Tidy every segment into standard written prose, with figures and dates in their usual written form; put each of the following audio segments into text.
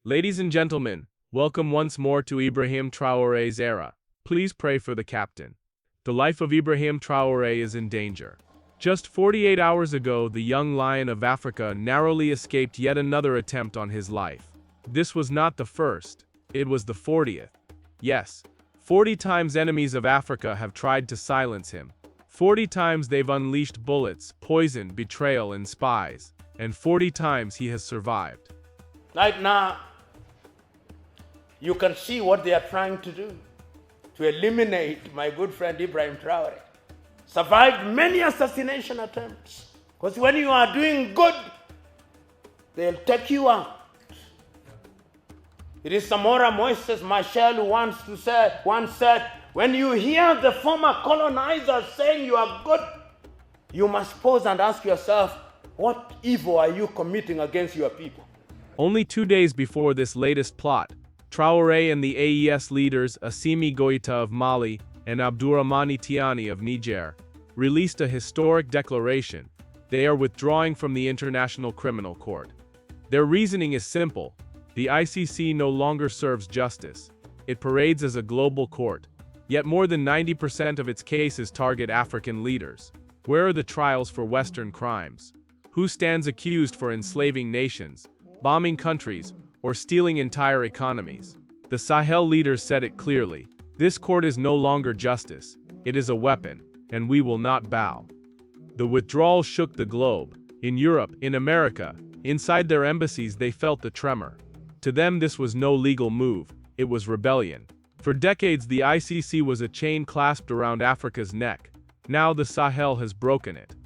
Ladies and gentlemen, welcome once more to Ibrahim Traoré's era. Please pray for the captain. The life of Ibrahim Traoré is in danger. Just 48 hours ago, the young lion of Africa narrowly escaped yet another attempt on his life. This was not the first, it was the 40th. Yes, 40 times enemies of Africa have tried to silence him. 40 times they've unleashed bullets, poison, betrayal, and spies. And 40 times he has survived. Right now, you can see what they are trying to do to eliminate my good friend Ibrahim Traoré. Survived many assassination attempts. Because when you are doing good, they'll take you out. It is Samora Moises Machel who once said, when you hear the former colonizers saying you are good, you must pause and ask yourself, what evil are you committing against your people? Only 2 days before this latest plot, Traoré and the AES leaders Assimi Goïta of Mali and Abdourahmane Tiani of Niger released a historic declaration. They are withdrawing from the International Criminal Court. Their reasoning is simple. The ICC no longer serves justice. It parades as a global court. Yet more than 90% of its cases target African leaders. Where are the trials for Western crimes? Who stands accused for enslaving nations, bombing countries, or stealing entire economies? The Sahel leaders said it clearly. This court is no longer justice. It is a weapon, and we will not bow. The withdrawal shook the globe. In Europe, in America, inside their embassies they felt the tremor. To them this was no legal move, it was rebellion. For decades the ICC was a chain clasped around Africa's neck. Now the Sahel has broken it.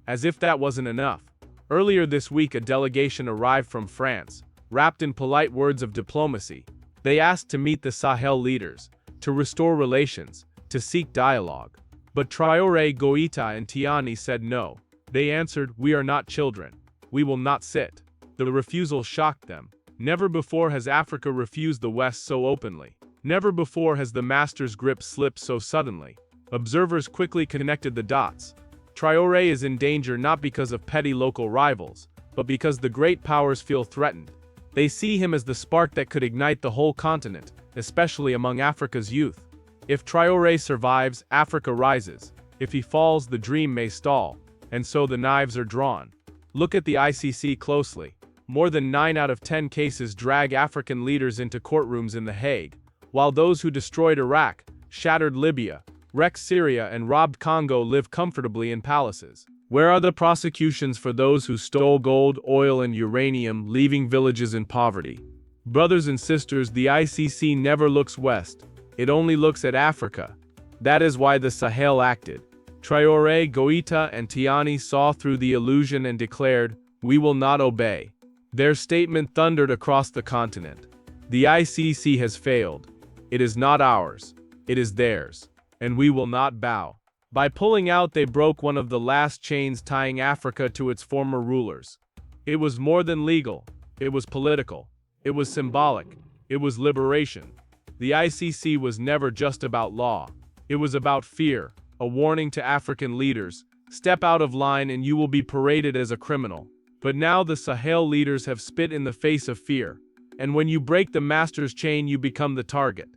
As if that wasn't enough. Earlier this week a delegation arrived from France, wrapped in polite words of diplomacy. They asked to meet the Sahel leaders, to restore relations, to seek dialogue. But Traoré, Goïta and Tiani said no. They answered, "We are not children. We will not sit." The refusal shocked them. Never before has Africa refused the West so openly. Never before has the master's grip slipped so suddenly. Observers quickly connected the dots. Traoré is in danger not because of petty local rivals, but because the great powers feel threatened. They see him as the spark that could ignite the whole continent, especially among Africa's youth. If Traoré survives, Africa rises. If he falls, the dream may stall. And so the knives are drawn. Look at the ICC closely. More than 9 out of 10 cases drag African leaders into courtrooms in The Hague, while those who destroyed Iraq, shattered Libya, wrecked Syria and robbed Congo live comfortably in palaces. Where are the prosecutions for those who stole gold, oil and uranium, leaving villages in poverty? Brothers and sisters, the ICC never looks west. It only looks at Africa. That is why the Sahel acted. Traoré, Goïta and Tiani saw through the illusion and declared, "We will not obey." Their statement thundered across the continent. The ICC has failed. It is not ours. It is theirs. And we will not bow. By pulling out, they broke one of the last chains tying Africa to its former rulers. It was more than legal. It was political. It was symbolic. It was liberation. The ICC was never just about law. It was about fear, a warning to African leaders. Step out of line and you will be paraded as a criminal. But now the Sahel leaders have spit in the face of fear. And when you break the master's chain, you become the target.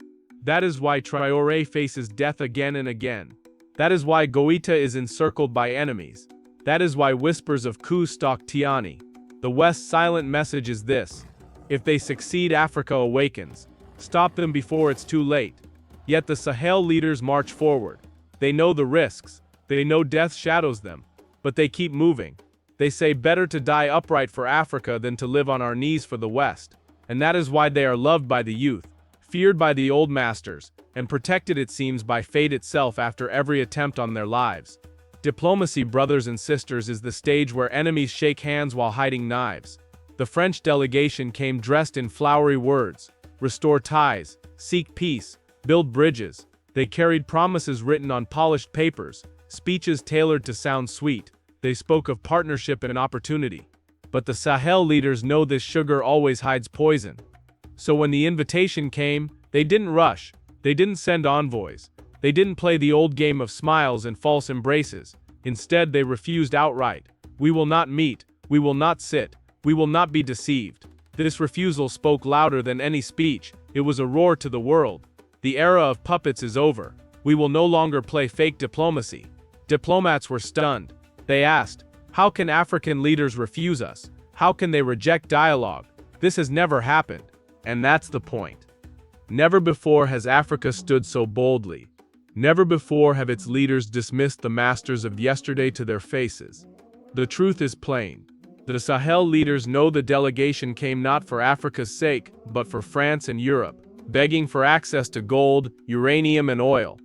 That is why Traoré faces death again and again. That is why Goïta is encircled by enemies. That is why whispers of coup stalk Tiani. The West's silent message is this: if they succeed, Africa awakens. Stop them before it's too late. Yet the Sahel leaders march forward. They know the risks. They know death shadows them. But they keep moving. They say better to die upright for Africa than to live on our knees for the West. And that is why they are loved by the youth, feared by the old masters, and protected, it seems, by fate itself after every attempt on their lives. Diplomacy, brothers and sisters, is the stage where enemies shake hands while hiding knives. The French delegation came dressed in flowery words: restore ties, seek peace, build bridges. They carried promises written on polished papers, speeches tailored to sound sweet. They spoke of partnership and opportunity. But the Sahel leaders know this sugar always hides poison. So when the invitation came, they didn't rush. They didn't send envoys. They didn't play the old game of smiles and false embraces. Instead, they refused outright. We will not meet. We will not sit. We will not be deceived. This refusal spoke louder than any speech. It was a roar to the world. The era of puppets is over. We will no longer play fake diplomacy. Diplomats were stunned. They asked, how can African leaders refuse us? How can they reject dialogue? This has never happened. And that's the point. Never before has Africa stood so boldly. Never before have its leaders dismissed the masters of yesterday to their faces. The truth is plain. The Sahel leaders know the delegation came not for Africa's sake, but for France and Europe, begging for access to gold, uranium, and oil.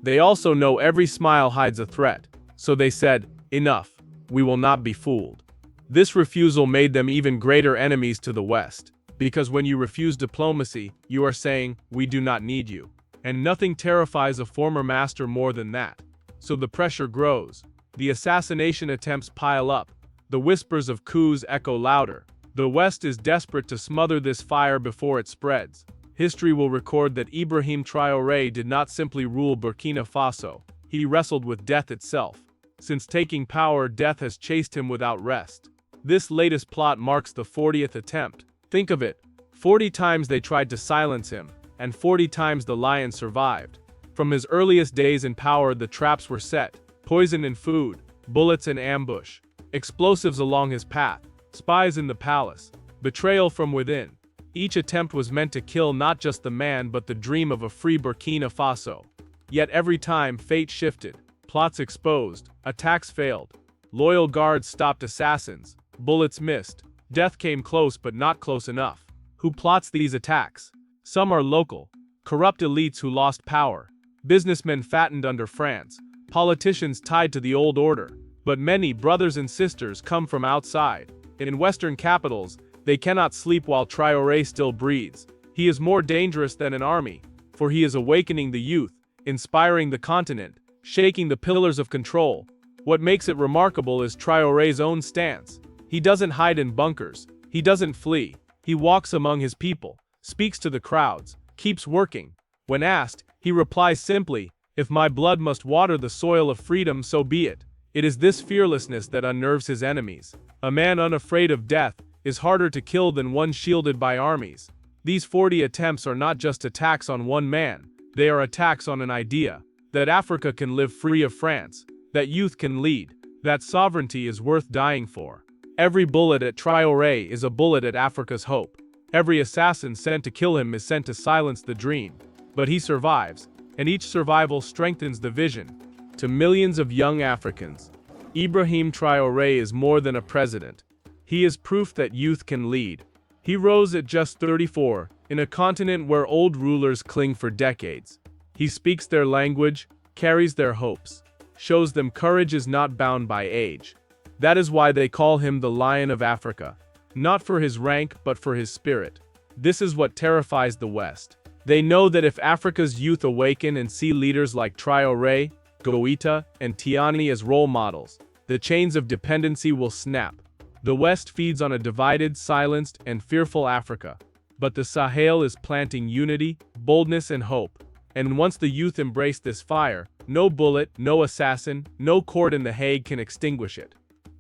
They also know every smile hides a threat, so they said, enough, we will not be fooled. This refusal made them even greater enemies to the West, because when you refuse diplomacy, you are saying, we do not need you. And nothing terrifies a former master more than that. So the pressure grows. The assassination attempts pile up. The whispers of coups echo louder. The West is desperate to smother this fire before it spreads. History will record that Ibrahim Traoré did not simply rule Burkina Faso. He wrestled with death itself. Since taking power, death has chased him without rest. This latest plot marks the 40th attempt. Think of it. 40 times they tried to silence him, and 40 times the lion survived. From his earliest days in power, the traps were set. Poison in food, bullets in ambush, explosives along his path, spies in the palace, betrayal from within. Each attempt was meant to kill not just the man but the dream of a free Burkina Faso. Yet every time, fate shifted. Plots exposed, attacks failed. Loyal guards stopped assassins, bullets missed. Death came close but not close enough. Who plots these attacks? Some are local, corrupt elites who lost power, businessmen fattened under France, politicians tied to the old order. But many brothers and sisters come from outside. In Western capitals, they cannot sleep while Traoré still breathes. He is more dangerous than an army, for he is awakening the youth, inspiring the continent, shaking the pillars of control. What makes it remarkable is Traoré's own stance. He doesn't hide in bunkers. He doesn't flee. He walks among his people, speaks to the crowds, keeps working. When asked, he replies simply, if my blood must water the soil of freedom, so be it. It is this fearlessness that unnerves his enemies. A man unafraid of death is harder to kill than one shielded by armies. These 40 attempts are not just attacks on one man, they are attacks on an idea. That Africa can live free of France, that youth can lead, that sovereignty is worth dying for. Every bullet at Traoré is a bullet at Africa's hope. Every assassin sent to kill him is sent to silence the dream. But he survives, and each survival strengthens the vision. To millions of young Africans, Ibrahim Traoré is more than a president. He is proof that youth can lead. He rose at just 34, in a continent where old rulers cling for decades. He speaks their language, carries their hopes, shows them courage is not bound by age. That is why they call him the Lion of Africa, not for his rank but for his spirit. This is what terrifies the West. They know that if Africa's youth awaken and see leaders like Traoré, Goïta, and Tiani as role models, the chains of dependency will snap. The West feeds on a divided, silenced, and fearful Africa. But the Sahel is planting unity, boldness, and hope. And once the youth embrace this fire, no bullet, no assassin, no court in The Hague can extinguish it.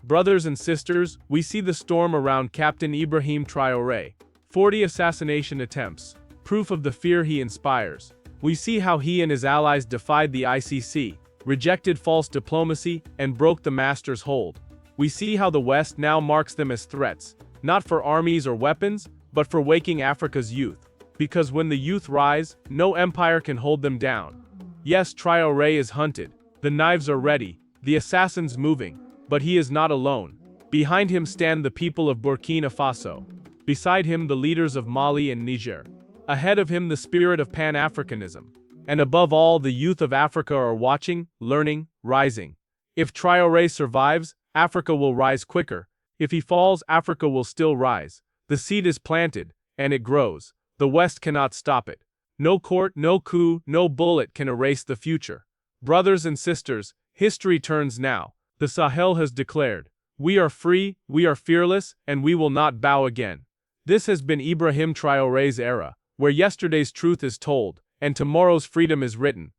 Brothers and sisters, we see the storm around Captain Ibrahim Traoré. 40 assassination attempts, proof of the fear he inspires. We see how he and his allies defied the ICC, rejected false diplomacy, and broke the master's hold. We see how the West now marks them as threats, not for armies or weapons, but for waking Africa's youth. Because when the youth rise, no empire can hold them down. Yes, Traoré is hunted, the knives are ready, the assassins moving, but he is not alone. Behind him stand the people of Burkina Faso. Beside him the leaders of Mali and Niger. Ahead of him the spirit of Pan-Africanism. And above all, the youth of Africa are watching, learning, rising. If Traoré survives, Africa will rise quicker. If he falls, Africa will still rise. The seed is planted, and it grows. The West cannot stop it. No court, no coup, no bullet can erase the future. Brothers and sisters, history turns now. The Sahel has declared, we are free, we are fearless, and we will not bow again. This has been Ibrahim Traoré's era, where yesterday's truth is told, and tomorrow's freedom is written.